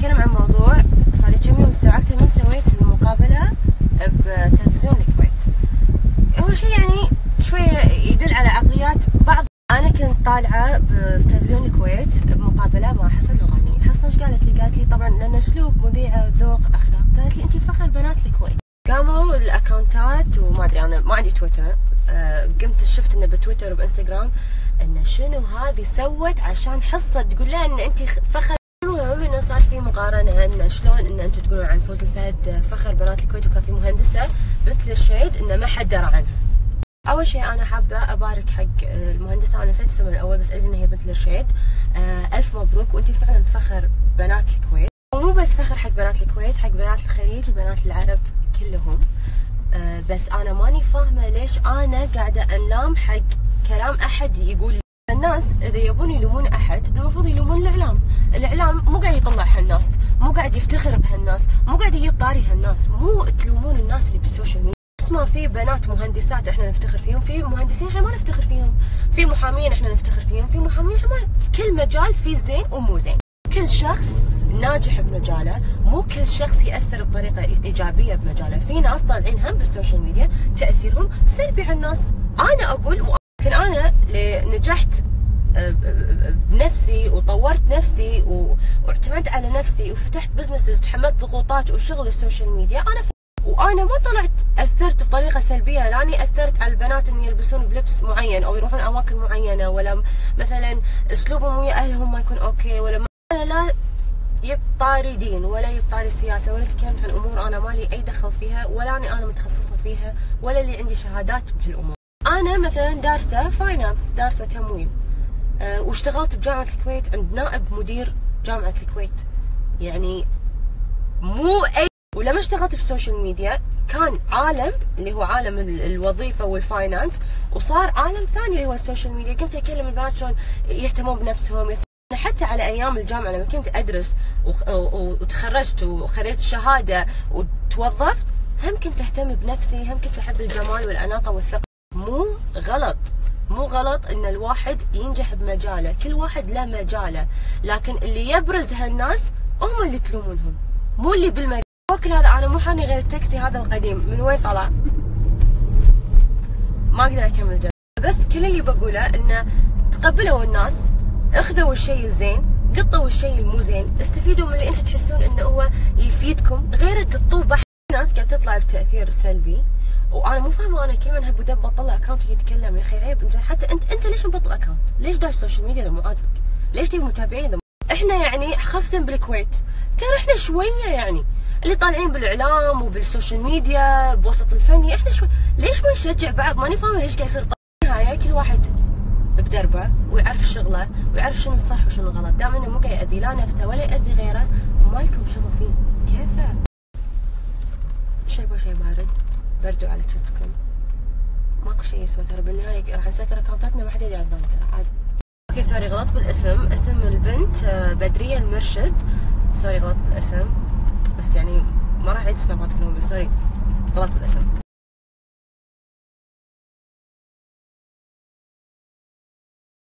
بتكلم عن موضوع صار لي كم يوم استوعبته من سويت المقابلة بتلفزيون الكويت. هو شيء يعني شوية يدل على عقليات بعض. أنا كنت طالعة بتلفزيون الكويت بمقابلة مع حصن لغاني. حصن ايش قالت لي؟ قالت لي طبعا لأن أسلوب مذيعة ذوق أخلاق، قالت لي أنت فخر بنات الكويت. قاموا الأكاونتات وما أدري، أنا ما عندي تويتر، قمت شفت إنه بتويتر وبإنستغرام إنه شنو هذه سوت عشان حصة تقول لها إن أنت فخر. إنه صار في مقارنة إن شلون إن أنتم تقولون عن فوز الفهد فخر بنات الكويت، وكان في مهندسة بنت الرشيد إنه ما حد درى عنها. أول شيء أنا حابة أبارك حق المهندسة، أنا نسيت اسمها الأول بس أدري إن هي بنت الرشيد. ألف مبروك، وأنتِ فعلا فخر بنات الكويت، ومو بس فخر حق بنات الكويت، حق بنات الخليج وبنات العرب كلهم. بس أنا ماني فاهمة ليش أنا قاعدة أنلام حق كلام أحد يقول. الناس إذا يبون يلومون أحد المفروض يلومون الإعلام. الإعلام مو قاعد يطلع هالناس، مو قاعد يفتخر بهالناس، مو قاعد يجيب طاري هالناس. مو تلومون الناس اللي بالسوشيال ميديا. ما في بنات مهندسات احنا نفتخر فيهم، في مهندسين احنا ما نفتخر فيهم، في محامين احنا نفتخر فيهم، في محامين احنا ما. كل مجال فيه زين ومو زين، كل شخص ناجح بمجاله، مو كل شخص يأثر بطريقة إيجابية بمجاله. في ناس طالعين هم بالسوشيال ميديا تأثيرهم سلبي على الناس. أنا أقول لكن أنا نجحت بنفسي وطورت نفسي واعتمدت على نفسي وفتحت بزنسز وتحملت ضغوطات وشغل السوشيال ميديا. وأنا ما طلعت أثرت بطريقة سلبية، لاني أثرت على البنات إن يلبسون بلبس معين أو يروحون أماكن معينة، ولا مثلا أسلوبهم ويا أهلهم ما يكون أوكي، ولا أنا لا يبطاري دين ولا يبطاري سياسة ولا تكلمت عن أمور أنا مالي أي دخل فيها، ولا أنا متخصصة فيها، ولا اللي عندي شهادات بهالأمور. أنا مثلا دارسة فاينانس، دارسة تمويل، واشتغلت بجامعة الكويت عند نائب مدير جامعة الكويت. يعني مو أي. ولما اشتغلت بالسوشيال ميديا كان عالم اللي هو عالم الوظيفة والفاينانس، وصار عالم ثاني اللي هو السوشيال ميديا. كنت أكلم البنات شلون يهتمون بنفسهم. حتى على أيام الجامعة لما كنت أدرس وتخرجت وخذيت الشهادة وتوظفت، هم كنت أهتم بنفسي، هم كنت أحب الجمال والأناقة والثقة. مو غلط إن الواحد ينجح بمجاله، كل واحد له مجاله، لكن اللي يبرز هالناس هم اللي تلومونهم، مو اللي بالمجال. وكل هذا أنا مو حاني غير التاكسي هذا القديم، من وين طلع؟ ما أقدر أكمل جد. بس كل اللي بقوله إنه تقبلوا الناس، اخذوا الشيء الزين، قطوا الشيء المو زين، استفيدوا من اللي انتم تحسون انه هو يفيدكم، غير تقطوه بحث. ناس قاعد تطلع بتأثير سلبي، وانا مو فاهمه. انا كل من هب ودب بطل اكونت يتكلم، يا اخي عيب. انت حتى انت ليش مبطل اكونت؟ ليش داش سوشيال ميديا اذا مو عاجبك؟ ليش تبي متابعين اذا احنا يعني خاصة بالكويت ترى احنا شويه يعني اللي طالعين بالاعلام وبالسوشيال ميديا بوسط الفني، احنا شوي ليش ما نشجع بعض؟ ماني فاهمه ليش قاعد يصير نهايه كل واحد بدربه ويعرف شغله ويعرف شنو الصح وشنو الغلط. دام انه مو قاعد يأذي لا نفسه ولا يأذي غيره، وما لكم شغل فيه. كيفه؟ شربوا شيء بارد، بردوا على شتكم، ماكو شيء يسوى ترى. بالنهايه راح نسكر اكونتاتنا، ما حد يدري عننا ترى عادي. اوكي سوري غلطت بالاسم، اسم البنت بدرية المرشد. سوري غلطت بالاسم، بس يعني ما راح اعيد سنابات كلهم، بس سوري غلطت بالاسم.